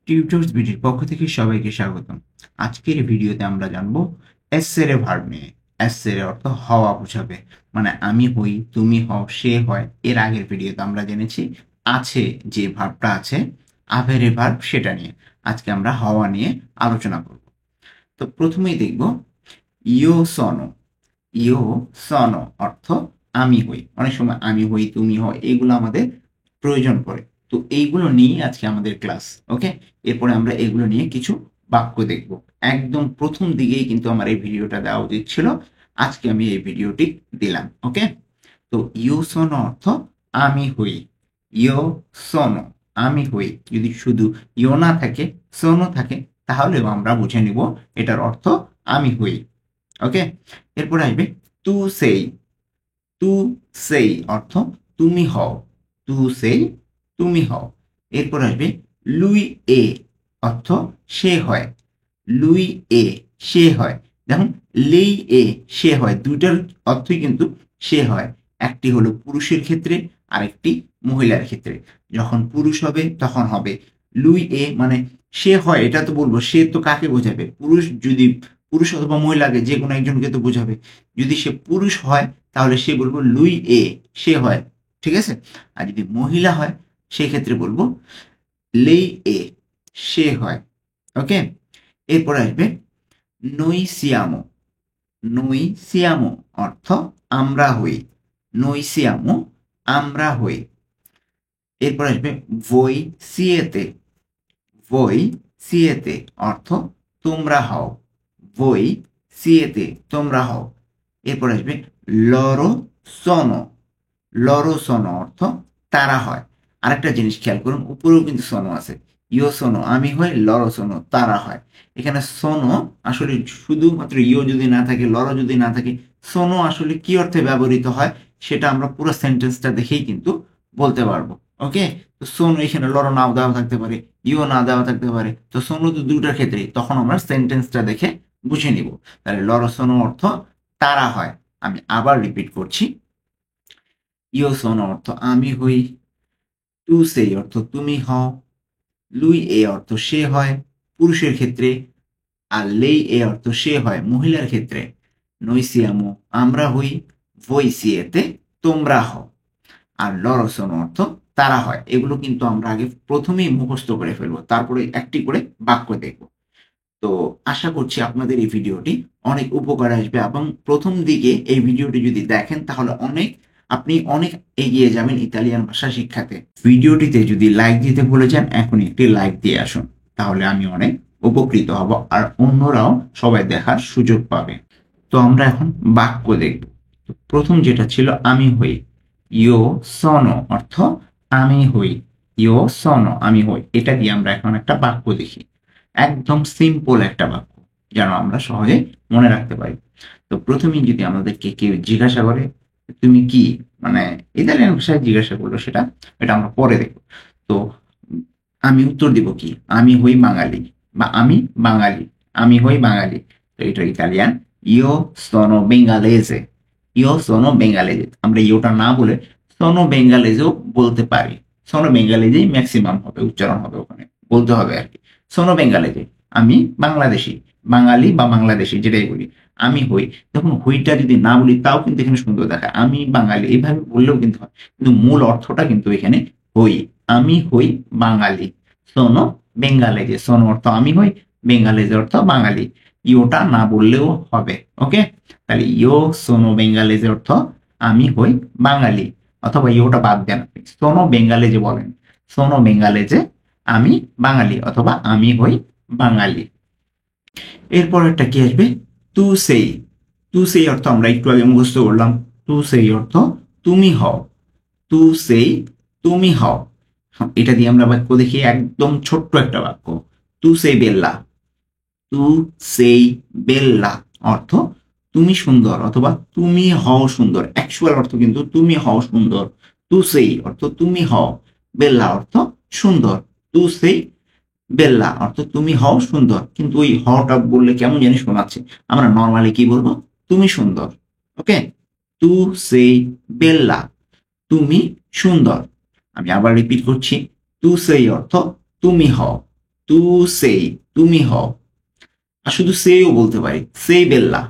Tutors বিডির পক্ষ থেকে সবাইকে স্বাগতম। আজকের ভিডিওতে আমরা জানবো এসেরে ভার্ব নিয়ে। এসেরে অর্থ হওয়া বোঝাবে, মানে আমি হই, তুমি হও, সে হয়। এর আগের ভিডিওতে আমরা জেনেছি আছে যে ভার্বটা আছে, আভেরে ভার্ব, সেটা নিয়ে। আজকে আমরা হওয়া নিয়ে আলোচনা করব। তো প্রথমেই দেখব ইও সনো। ইও সনো অর্থ আমি হই। অনেক সময় আমি হই, তুমি হও, এগুলো আমাদের প্রয়োজন পড়ে। তো এইগুলো নিয়ে আজকে আমাদের ক্লাস। ওকে, এরপরে আমরা এগুলো নিয়ে কিছু বাক্য দেখব। একদম প্রথম দিকেই কিন্তু আমার এই ভিডিওটা দেওয়া উচিত ছিল, আজকে আমি এই ভিডিওটি দিলাম। ওকে, তো ইও সোনো অর্থ আমি হই। ইও সোনো আমি হই। যদি শুধু ইও না থাকে, সোনো থাকে, তাহলেও আমরা বুঝে নিব এটার অর্থ আমি হই। ওকে, এরপরে আসবে তু সেই। তু সেই অর্থ তুমি হও। তু সেই তুমি হও। এরপর আসবে লুই এ অর্থ সে হয়। লুই এ সে হয়। যেমন লেই এ সে হয়, দুইটার অর্থই কিন্তু সে হয়। একটি হলো পুরুষের ক্ষেত্রে, আরেকটি মহিলার ক্ষেত্রে। যখন পুরুষ হবে তখন হবে লুই এ, মানে সে হয়। এটা তো বলবো সে তো কাকে বোঝাবে? পুরুষ, যদি পুরুষ অথবা মহিলাকে যে কোনো একজনকে তো বোঝাবে। যদি সে পুরুষ হয় তাহলে সে বলবো লুই এ সে হয়। ঠিক আছে? আর যদি মহিলা হয় সেক্ষেত্রে বলবো লেই এ সে হয়। ওকে, এরপরে আসবে নই সিয়ামো। নই সিয়ামো অর্থ আমরা হই। নই সিয়ামো আমরা হই। এরপর আসবে voi siete। voi siete অর্থ তোমরা হও। voi siete তোমরা হও। এরপর আসবে loro sono। লরো সোনো অর্থ তারা হয়। আরেকটা জিনিস খেয়াল করুন, উপরেও কিন্তু সোনো আছে। ইও সোনো আমি হই, লরো সোনো তারা হয়। এখানে সোনো আসলে শুধুমাত্র ইও যদি না থাকে, লরো যদি না থাকে, সোনো আসলে কি অর্থে ব্যবহৃত হয় সেটা আমরা পুরো সেন্টেন্সটা দেখেই কিন্তু বলতে পারবো। ওকে, তো সোনো এখানে লরো নাও দেওয়া থাকতে পারে, ইও না দেওয়া থাকতে পারে। তো সোনো তো দুটার ক্ষেত্রেই, তখন আমরা সেন্টেন্সটা দেখে বুঝে নিব। তাহলে লরো সোনো অর্থ তারা হয়। আমি আবার রিপিট করছি, ইও সোনো অর্থ আমি হই, তু সেই অর্থ তুমি হও, লুই এ অর্থ সে হয় পুরুষের ক্ষেত্রে, আর লেই এ অর্থ সে হয় মহিলার ক্ষেত্রে। নইসিয়ামো আমরা হই, voi siete তোমরা হও, আর লরো সোনো অর্থ তারা হয়। এগুলো কিন্তু আমরা আগে প্রথমেই মুখস্থ করে ফেলবো, তারপরে একটি করে বাক্য দেখব। তো আশা করছি আপনাদের এই ভিডিওটি অনেক উপকার আসবে, এবং প্রথম দিকে এই ভিডিওটি যদি দেখেন তাহলে আপনি অনেক এগিয়ে যাবেন ইতালিয়ান ভাষা শিক্ষাতে। ভিডিওটিতে যদি লাইক দিতে ভুলে যান, এখনই একটি লাইক দিয়ে আসুন, তাহলে আমি অনেক উপকৃত হব, আর অন্যরাও সবাই দেখার সুযোগ পাবে। তো আমরা এখন বাক্য দেখব। তো প্রথম যেটা ছিল আমি হই, ইও সনো অর্থ আমি হই। ইও সনো আমি হই, এটা দিয়ে আমরা এখন একটা বাক্য দেখি। একদম সিম্পল একটা বাক্য, যেন আমরা সহজে মনে রাখতে পারি। তো প্রথমেই যদি আমাদেরকে কেউ জিজ্ঞাসা করে তুমি কি, মানে ইতালিয়ান ভাষায় জিজ্ঞাসা করলো, এটা আমরা পরে দেখব। তো আমি উত্তর দিব কি, আমি হই বাঙালি, বা আমি বাঙালি, আমি হই বাঙালি। তো এটা ইতালিয়ান ইও সোনো বেঙ্গালেজে। ইও সোনো বেঙ্গালেজে, আমরা ইওটা না বলে সোনো বেঙ্গালেজেও বলতে পারি। সোনো বেঙ্গালেজেই ম্যাক্সিমাম হবে, উচ্চারণ হবে, ওখানে বলতে হবে আর কি। সোনো বেঙ্গালেজে আমি বাংলাদেশি, বাঙালি বা বাংলাদেশি যেটাই বলি। আমি হই, যখন হইটা যদি না বলি তাও কিন্তু এখানে সুন্দর দেখায়, আমি বাঙালি এইভাবে বললেও কিন্তু হয়, কিন্তু মূল অর্থটা কিন্তু এখানে হই। আমি হই বাঙালি। সোনো বেঙ্গালেজে, সোনো অর্থ আমি হই, বেঙ্গালেজে অর্থ বাঙালি। ইওটা না বললেও হবে। ওকে, তাহলে ইও সোনো বেঙ্গালেজে অর্থ আমি হই বাঙালি, অথবা ইওটা বাদ দেন, সোনো বেঙ্গালেজে বলেন। সোনো বেঙ্গালেজে আমি বাঙালি, অথবা আমি হই বাঙালি। এরপর একটা কি আসবে, তু সেই। তু সেই অর্থ আমরা একটু আগে মুখস্থ করলাম। তু সেই অর্থ তুমি হও। তু সেই তুমি হও। এটা দিয়ে আমরা বাক্য দেখি, একদম ছোট্ট একটা বাক্য। তু সেই বেল্লা। তু সেই বেল্লা অর্থ তুমি সুন্দর, অথবা তুমি হও সুন্দর। অ্যাকচুয়াল অর্থ কিন্তু তুমি হও সুন্দর। তু সেই অর্থ তুমি হও, বেল্লা অর্থ সুন্দর। তু সেই বেল্লা অর্থ তুমি হও সুন্দর, কিন্তু ওই হওটা বললে কেমন জানি শোনাচ্ছে। আমরা নর্মালি কি বলবো, তুমি সুন্দর। ওকে, তু সেই বেল্লা তুমি সুন্দর। আমি আবার রিপিট করছি, তু সেই অর্থ তুমি হও, তু সেই, তুমি হও। আর শুধু সেইও বলতে পারি, সেই বেল্লা,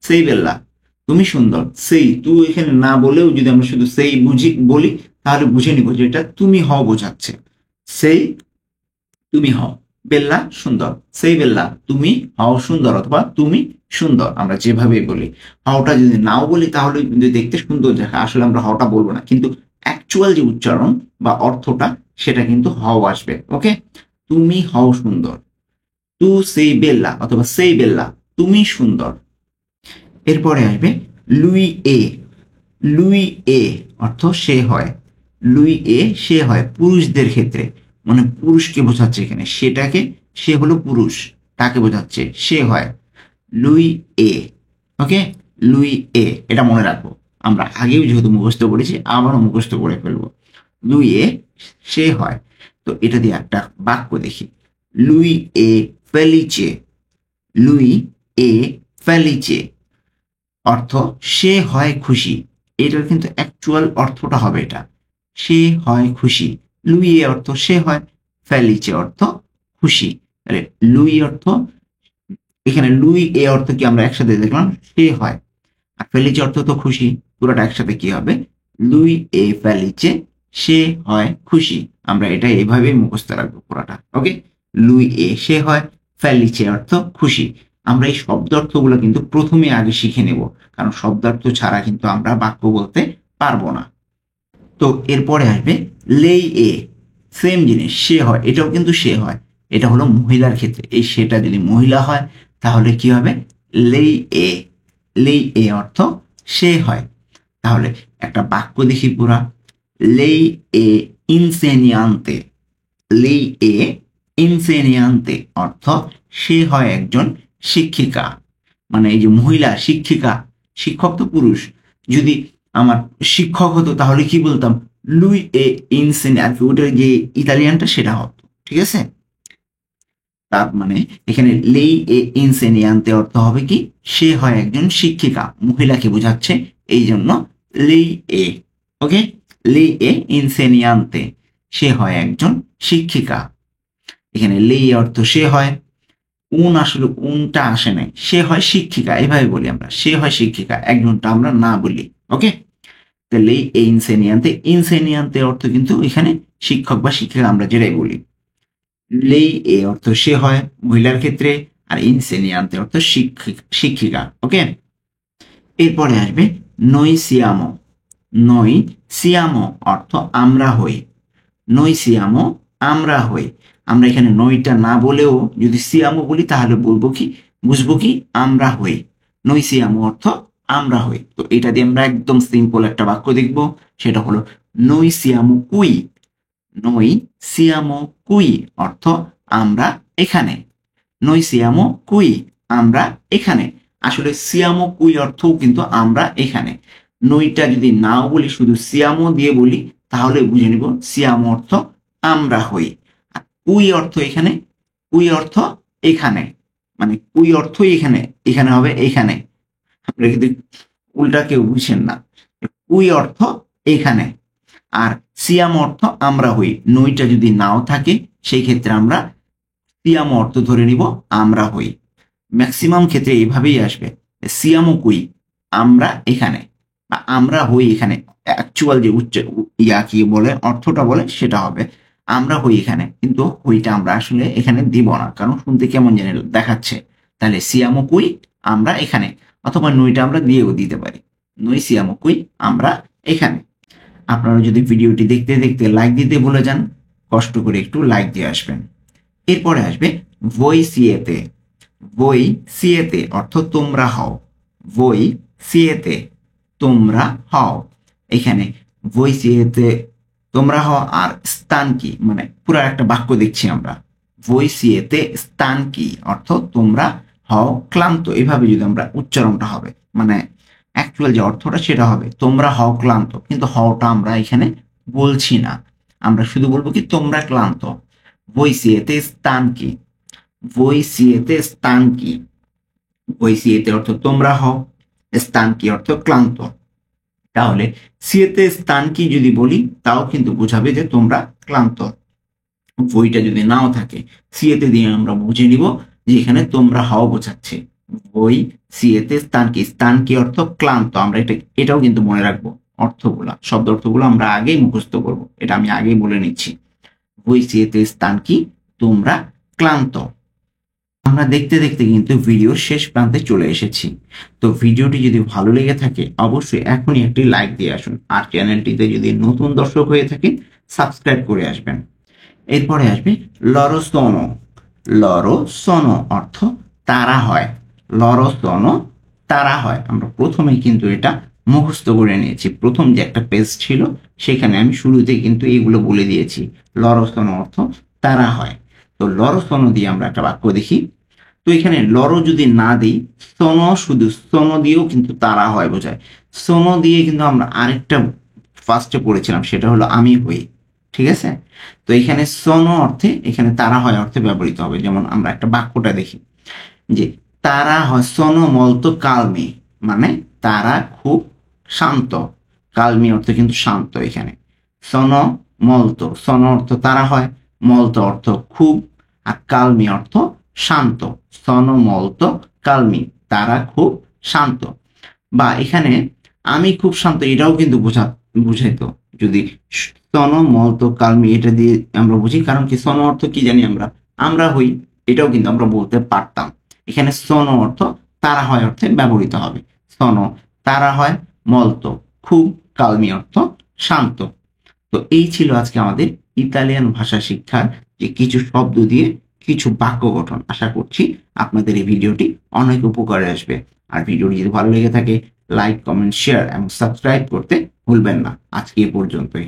সেই বেল্লা, তুমি সুন্দর। সেই তুই এখানে না বলেও যদি আমরা শুধু সেই বলি, তাহলে বুঝে নিব যে এটা তুমি হও বোঝাচ্ছে। সেই, তুমি হও। বেল্লা, সুন্দর। সেই বেল্লা, তুমি হও সুন্দর, অথবা তুমি সুন্দর, আমরা যেভাবে বলি। হওটা যদি নাও বলি তাহলে কিন্তু দেখতে সুন্দর দেখায়, আসলে আমরা হওটা বলবো না, কিন্তু অ্যাকচুয়াল যে উচ্চারণ বা অর্থটা সেটা কিন্তু হও আসবে। ওকে, তুমি হও সুন্দর। তু সেই বেল্লা অথবা সেই বেল্লা, তুমি সুন্দর। এরপরে আসবে লুই এ। লুই এ অর্থ সে হয়। লুই এ সে হয় পুরুষদের ক্ষেত্রে, মানে পুরুষকে বোঝাচ্ছে এখানে, সেটাকে, সে হলো পুরুষ, তাকে বোঝাচ্ছে, সে হয়। লুই এ। ওকে, লুই এ, এটা মনে রাখবো। আমরা আগেও যেহেতু মুখস্থ করেছি আবারও মুখস্থ করে ফেলবো। লুই এ সে হয়। তো এটা দিয়ে একটা বাক্য দেখি। লুই এ ফেলিচে। লুই এ ফেলিচে অর্থ সে হয় খুশি। এটার কিন্তু অ্যাকচুয়াল অর্থটা হবে এটা, সে হয় খুশি। লুই এ অর্থ সে হয়, ফেলিচে অর্থ খুশি। তাহলে লুই অর্থ, এখানে লুই এ অর্থ কি আমরা একসাথে দেখলাম, সে হয়, আর ফেলিচে অর্থ তো খুশি, পুরোটা একসাথে কি হবে, লুই এ ফেলিচে, সে হয় খুশি। আমরা এটা এইভাবেই মুখস্থ রাখবো পুরোটা। ওকে, লুই এ সে হয়, ফেলিচে অর্থ খুশি। আমরা এই শব্দার্থগুলো কিন্তু প্রথমে আগে শিখে নেব, কারণ শব্দার্থ ছাড়া কিন্তু আমরা বাক্য বলতে পারবো না। তো এরপরে আসবে লেই এ, সেম জিনিস, সে হয়, এটাও কিন্তু সে হয়। এটা হলো মহিলার ক্ষেত্রে, এই সেটা যদি মহিলা হয় তাহলে কি হবে, লেই এ। লেই এ অর্থ সে হয়। তাহলে একটা বাক্য দেখি পুরা। লেই এ ইনসেনিয়ান্তে। লেই এ ইনসেনিয়ান্তে অর্থ সে হয় একজন শিক্ষিকা, মানে এই যে মহিলা শিক্ষিকা, শিক্ষক তো পুরুষ, যদি আমার শিক্ষক হতো তাহলে কি বলতাম, লুই এ ইনসেনি, আর কি ওটার যে ইতালিয়ানটা সেটা হতো। ঠিক আছে, তার মানে এখানে লেই এ ইনসেনিয়ান্তে অর্থ হবে কি, সে হয় একজন শিক্ষিকা, মহিলাকে বোঝাচ্ছে, এই জন্য লেই এ। ওকে, লেই এ ইনসেনিয়ান্তে, সে হয় একজন শিক্ষিকা। এখানে লেই অর্থ সে হয়, উন আসলে উনটা আসে নাই, সে হয় শিক্ষিকা, এভাবে বলি আমরা, সে হয় শিক্ষিকা, একজনটা আমরা না বলি। ওকে, তাহলে এই ইনসেনিয়ান্তে, ইনসেনিয়ান্তে অর্থ কিন্তু এখানে শিক্ষক বা শিক্ষিকা, আমরা যেটাই বলি। লেই এ অর্থ সে হয় মহিলার ক্ষেত্রে, আর ইনসেনিয়ান্তে অর্থ শিক্ষিকা। ওকে, এরপরে আসবে নই সিয়ামো। নই সিয়ামো অর্থ আমরা হই। নই সিয়ামো আমরা হই। আমরা এখানে নইটা না বলেও যদি সিয়ামো বলি তাহলে বলবো কি, বুঝবো কি, আমরা হই। নই সিয়ামো অর্থ আমরা হই। তো এটা দিয়ে আমরা একদম সিম্পল একটা বাক্য দেখব, সেটা হলো নই সিয়ামো কুই। নই সিয়ামো কুই অর্থ আমরা এখানে। নই সিয়ামো কুই, আমরা এখানে। আসলে সিয়ামো কুই অর্থও কিন্তু আমরা এখানে। নইটা যদি নাও বলি, শুধু সিয়ামো দিয়ে বলি, তাহলে বুঝে নিব সিয়ামো অর্থ আমরা হই। আর কুই অর্থ এখানে, কুই অর্থ এখানে, মানে কুই অর্থই এখানে, এখানে হবে এখানে। আপনারা কিন্তু উল্টা কেউ বুঝেন না, কুই অর্থ এখানে, আর সিয়াম অর্থ আমরা হই। নইটা যদি নাও থাকে সেই ক্ষেত্রে আমরা সিয়াম অর্থ ধরে নিব আমরা হই। ম্যাক্সিমাম ক্ষেত্রে এইভাবেই আসবে, সিয়ামো কুই, আমরা এখানে, বা আমরা হই এখানে। অ্যাকচুয়াল যে ইয়া কি বলে, অর্থটা বলে সেটা হবে আমরা হই এখানে, কিন্তু হইটা আমরা আসলে এখানে দিব না, কারণ শুনতে কেমন জানি দেখাচ্ছে। তাহলে সিয়ামো কুই, আমরা এখানে, অথবা নইটা আমরা দিয়েও দিতে পারি, নই সিয়ামো কুই, আমরা এখানে। আপনারা যদি ভিডিওটি দেখতে দেখতে লাইক দিতে ভুলে যান, কষ্ট করে একটু লাইক দিয়ে আসবেন। এরপরে আসবে ভই সিয়েতে। ভই সিয়েতে অর্থ তোমরা হও। ভই সিয়েতে, তোমরা হও। এখানে ভই সিয়েতে তোমরা হও, আর স্থান কি, মানে পুরো একটা বাক্য দেখছি আমরা। ভই সিয়েতে স্থান কি অর্থ তোমরা হও ক্লান্ত, এভাবে যদি আমরা উচ্চারণটা হবে, মানে অ্যাকচুয়াল যে অর্থটা সেটা হবে তোমরা হও ক্লান্ত, কিন্তু হওটা আমরা এখানে বলছি না, আমরা শুধু বলবো কি তোমরা ক্লান্ত। ভই সিয়েতে স্থান কি, ভই সিয়েতে স্থান কি, ভই সিয়েতে অর্থ তোমরা হও, স্থান কি অর্থ ক্লান্ত। তাহলে সিয়েতে স্থান কি যদি বলি তাও কিন্তু বোঝাবে যে তোমরা ক্লান্ত। বইটা যদি নাও থাকে, সিএতে দিয়ে আমরা বুঝে নিব যে এখানে তোমরা হও বোঝাচ্ছে। বই, সিএতে স্থান কি, স্থান কি অর্থ ক্লান্ত। আমরা এটাও কিন্তু মনে রাখবো, অর্থগুলা, শব্দ অর্থগুলো আমরা আগেই মুখস্থ করব, এটা আমি আগেই বলে নিচ্ছি। বই, সিএতে স্থান কি, তোমরা ক্লান্ত। আমরা দেখতে দেখতে কিন্তু ভিডিওর শেষ প্রান্তে চলে এসেছি। তো ভিডিওটি যদি ভালো লেগে থাকে অবশ্যই এখনই একটি লাইক দিয়ে আসুন, আর চ্যানেলটিতে যদি নতুন দর্শক হয়ে থাকেন সাবস্ক্রাইব করে আসবেন। এরপরে আসবে লরোসোনো। লরোসোনো অর্থ তারা হয়। লরোসোনো তারা হয়। আমরা প্রথমেই কিন্তু এটা মুখস্থ করে নিয়েছি, প্রথম যে একটা পেজ ছিল সেখানে আমি শুরুতেই কিন্তু এগুলো বলে দিয়েছি। লরোসোনো অর্থ তারা হয়। তো লরোসোনো দিয়ে আমরা একটা বাক্য দেখি। তো এখানে লরো যদি না দিই, সোনো, শুধু সোনো দিয়েও কিন্তু তারা হয় বোঝায়। সোনো দিয়ে কিন্তু আমরা আরেকটা ফার্স্টে পড়েছিলাম, সেটা হলো আমি হই। ঠিক আছে, তো এখানে সোনো অর্থে, এখানে তারা হয় অর্থে ব্যবহৃত হবে। যেমন আমরা একটা বাক্যটা দেখি যে তারা হয় সোনো মলতো কালমি, মানে তারা খুব শান্ত। কালমি অর্থ কিন্তু শান্ত। এখানে সোনো মলতো, সোনো অর্থ তারা হয়, মলতো অর্থ খুব, আর কালমি অর্থ শান্ত। সোনো মলতো কালমি, তারা খুব শান্ত। বা এখানে আমি খুব শান্ত, এটাও কিন্তু বুঝাইতো যদি সন মলতো কালমি এটা দিয়ে আমরা বুঝি। কারণ কি, সন অর্থ কি জানি আমরা, আমরা হই, এটাও কিন্তু আমরা বলতে পারতাম। এখানে সন অর্থ তারা হয় অর্থে ব্যবহৃত হবে। সন তারা হয়, মলতো খুব, কালমি অর্থ শান্ত। তো এই ছিল আজকে আমাদের ইতালিয়ান ভাষা শিক্ষার যে কিছু শব্দ দিয়ে কিছু বাক্য গঠন। আশা করছি আপনাদের এই ভিডিওটি অনেক উপকারে আসবে। আর ভিডিওটি যদি ভালো লেগে থাকে লাইক, কমেন্ট, শেয়ার এবং সাবস্ক্রাইব করতে ভুলবেন না। আজকে এ পর্যন্তই।